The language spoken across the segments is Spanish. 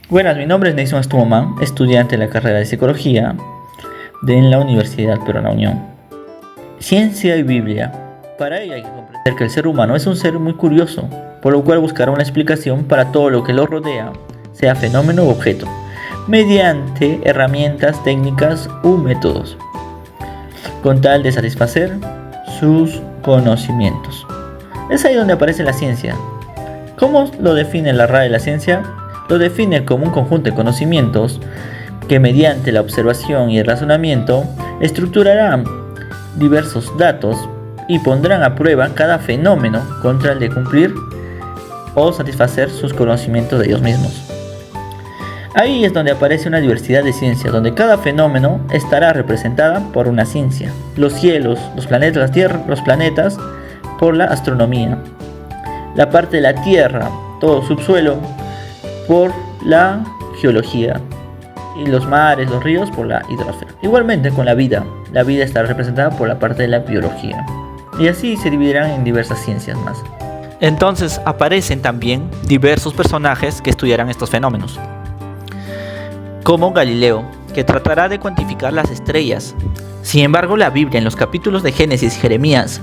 Buenas, mi nombre es Nelson Stuman, estudiante de la carrera de Psicología en la Universidad Peruana Unión. Ciencia y Biblia. Para ello hay que comprender que el ser humano es un ser muy curioso, por lo cual buscará una explicación para todo lo que lo rodea, sea fenómeno u objeto, mediante herramientas, técnicas u métodos, con tal de satisfacer sus conocimientos. Es ahí donde aparece la ciencia. ¿Cómo lo define la RAE de la ciencia? Lo define como un conjunto de conocimientos que mediante la observación y el razonamiento estructurarán diversos datos y pondrán a prueba cada fenómeno con tal de cumplir o satisfacer sus conocimientos de ellos mismos. Ahí es donde aparece una diversidad de ciencias, donde cada fenómeno estará representada por una ciencia. Los cielos, los planetas, la Tierra, los planetas, por la astronomía. La parte de la Tierra, todo subsuelo, por la geología, y los mares, los ríos por la hidrosfera. Igualmente con la vida estará representada por la parte de la biología, y así se dividirán en diversas ciencias más. Entonces aparecen también diversos personajes que estudiarán estos fenómenos, como Galileo, que tratará de cuantificar las estrellas. Sin embargo, la Biblia en los capítulos de Génesis y Jeremías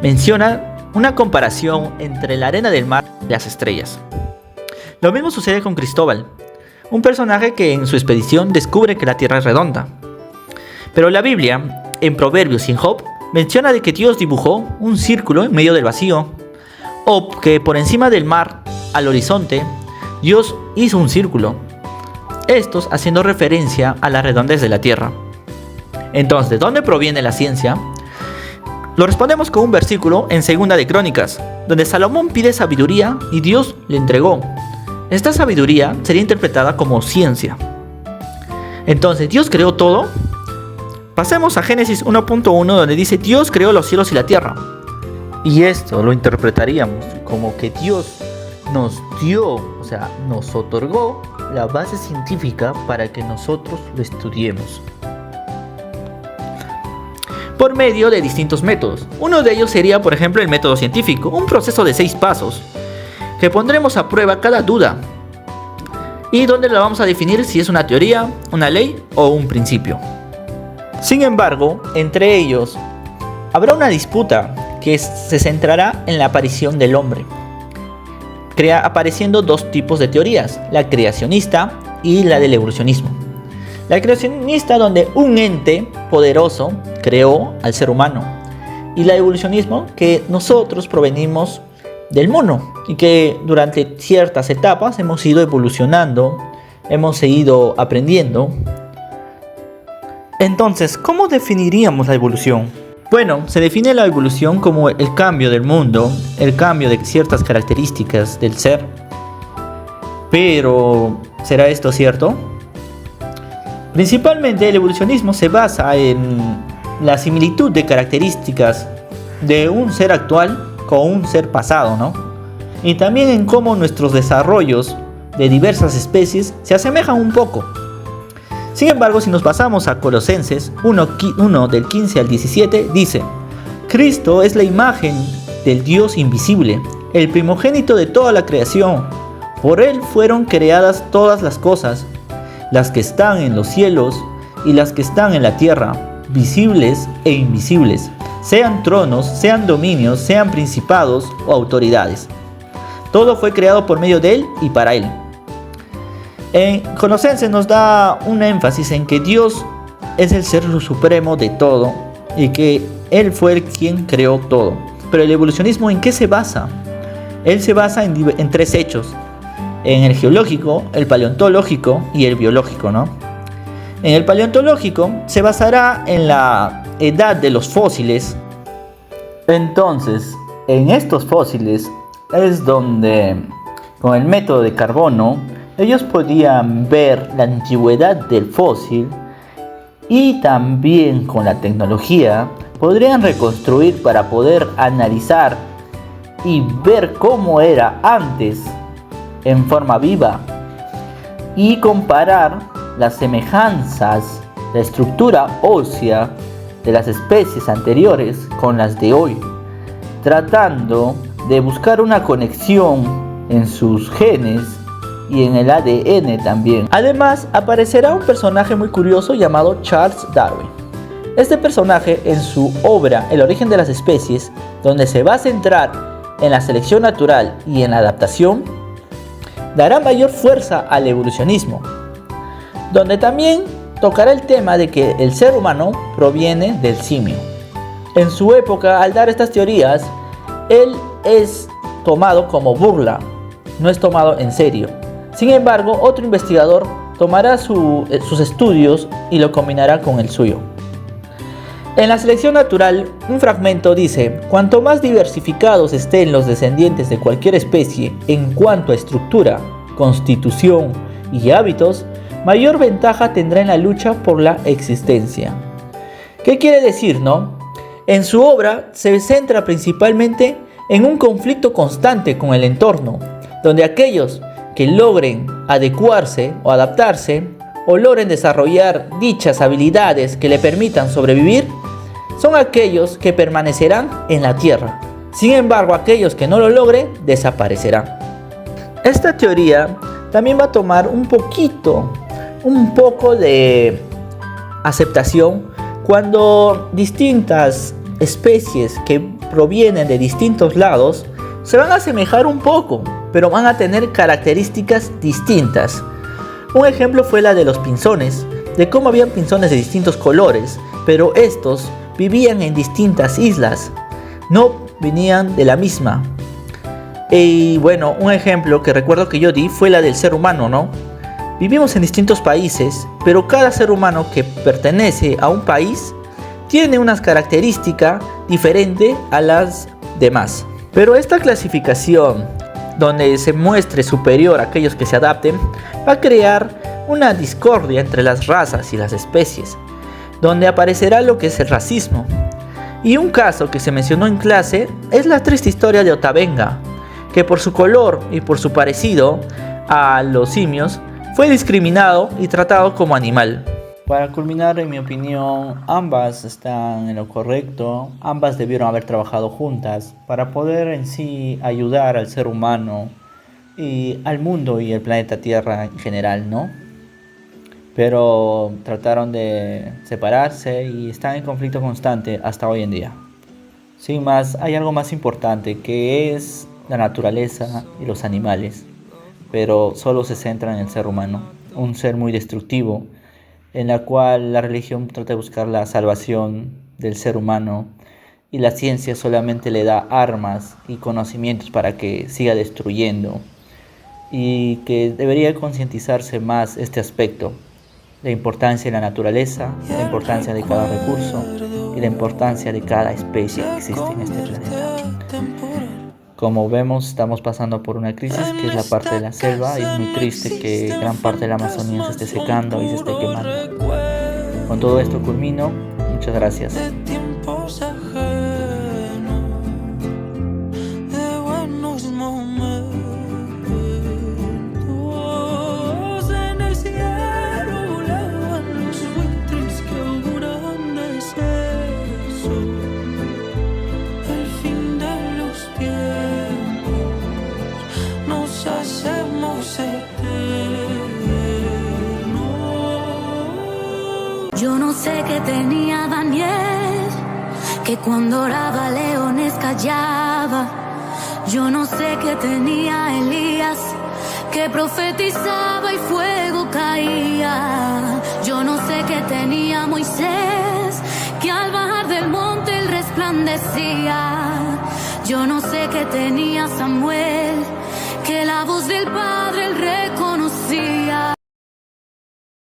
menciona una comparación entre la arena del mar y las estrellas. Lo mismo sucede con Cristóbal, un personaje que en su expedición descubre que la Tierra es redonda. Pero la Biblia, en Proverbios y en Job, menciona de que Dios dibujó un círculo en medio del vacío, o que por encima del mar, al horizonte, Dios hizo un círculo. Estos haciendo referencia a la redondez de la Tierra. Entonces, ¿de dónde proviene la ciencia? Lo respondemos con un versículo en Segunda de Crónicas, donde Salomón pide sabiduría y Dios le entregó. Esta sabiduría sería interpretada como ciencia. Entonces, ¿Dios creó todo? Pasemos a Génesis 1.1, donde dice: Dios creó los cielos y la tierra. Y esto lo interpretaríamos como que Dios nos dio, o sea, nos otorgó la base científica para que nosotros lo estudiemos, por medio de distintos métodos. Uno de ellos sería, por ejemplo, el método científico, un proceso de 6 pasos, que pondremos a prueba cada duda, y donde la vamos a definir si es una teoría, una ley o un principio. Sin embargo, entre ellos habrá una disputa que se centrará en la aparición del hombre, apareciendo 2 tipos de teorías: la creacionista y la del evolucionismo. La creacionista, donde un ente poderoso creó al ser humano, y la evolucionismo, que nosotros provenimos del mono y que durante ciertas etapas hemos ido evolucionando, hemos ido aprendiendo. Entonces, ¿cómo definiríamos la evolución? Bueno, se define la evolución como el cambio del mundo, el cambio de ciertas características del ser. Pero, ¿será esto cierto? Principalmente el evolucionismo se basa en la similitud de características de un ser actual con un ser pasado, ¿no? Y también en cómo nuestros desarrollos de diversas especies se asemejan un poco. Sin embargo, si nos pasamos a Colosenses 1 del 15 al 17, dice: Cristo es la imagen del Dios invisible, el primogénito de toda la creación. Por Él fueron creadas todas las cosas, las que están en los cielos y las que están en la tierra, visibles e invisibles, sean tronos, sean dominios, sean principados o autoridades. Todo fue creado por medio de Él y para Él. En Colosenses nos da un énfasis en que Dios es el ser supremo de todo y que Él fue quien creó todo. Pero el evolucionismo, ¿en qué se basa? Él se basa en 3 hechos: en el geológico, el paleontológico y el biológico, ¿no? En el paleontológico se basará en la edad de los fósiles. Entonces, en estos fósiles es donde, con el método de carbono, ellos podían ver la antigüedad del fósil, y también con la tecnología podrían reconstruir para poder analizar y ver cómo era antes en forma viva y comparar las semejanzas, la estructura ósea de las especies anteriores con las de hoy, tratando de buscar una conexión en sus genes y en el ADN también. Además, aparecerá un personaje muy curioso llamado Charles Darwin. Este personaje, en su obra El origen de las especies, donde se va a centrar en la selección natural y en la adaptación, dará mayor fuerza al evolucionismo, donde también tocará el tema de que el ser humano proviene del simio. En su época, al dar estas teorías, él es tomado como burla, no es tomado en serio. Sin embargo, otro investigador tomará sus estudios y lo combinará con el suyo. En la selección natural, un fragmento dice: cuanto más diversificados estén los descendientes de cualquier especie en cuanto a estructura, constitución y hábitos, mayor ventaja tendrá en la lucha por la existencia. ¿Qué quiere decir, no? En su obra se centra principalmente en un conflicto constante con el entorno, donde aquellos que logren adecuarse o adaptarse o logren desarrollar dichas habilidades que le permitan sobrevivir, son aquellos que permanecerán en la Tierra. Sin embargo, aquellos que no lo logren desaparecerán. Esta teoría también va a tomar un poco de aceptación cuando distintas especies que provienen de distintos lados se van a asemejar un poco, pero van a tener características distintas. Un ejemplo fue la de los pinzones, de cómo habían pinzones de distintos colores, pero estos vivían en distintas islas, no venían de la misma. Y bueno, un ejemplo que recuerdo que yo di fue la del ser humano, ¿no? Vivimos en distintos países, pero cada ser humano que pertenece a un país tiene unas características diferentes a las demás. Pero esta clasificación, donde se muestre superior a aquellos que se adapten, va a crear una discordia entre las razas y las especies, donde aparecerá lo que es el racismo. Y un caso que se mencionó en clase es la triste historia de Otavenga, que por su color y por su parecido a los simios fue discriminado y tratado como animal. Para culminar, en mi opinión, ambas están en lo correcto. Ambas debieron haber trabajado juntas para poder en sí ayudar al ser humano y al mundo y el planeta Tierra en general, ¿no? Pero trataron de separarse y están en conflicto constante hasta hoy en día. Sin más, hay algo más importante, que es la naturaleza y los animales, pero solo se centra en el ser humano, un ser muy destructivo, en la cual la religión trata de buscar la salvación del ser humano y la ciencia solamente le da armas y conocimientos para que siga destruyendo, y que debería concientizarse más este aspecto, la importancia de la naturaleza, la importancia de cada recurso y la importancia de cada especie que existe en este planeta. Como vemos, estamos pasando por una crisis que es la parte de la selva, y es muy triste que gran parte de la Amazonía se esté secando y se esté quemando. Con todo esto culmino. Muchas gracias. Yo no sé qué tenía Daniel, que cuando oraba leones callaba. Yo no sé qué tenía Elías, que profetizaba y fuego caía. Yo no sé qué tenía Moisés, que al bajar del monte él resplandecía. Yo no sé qué tenía Samuel, que la voz del Padre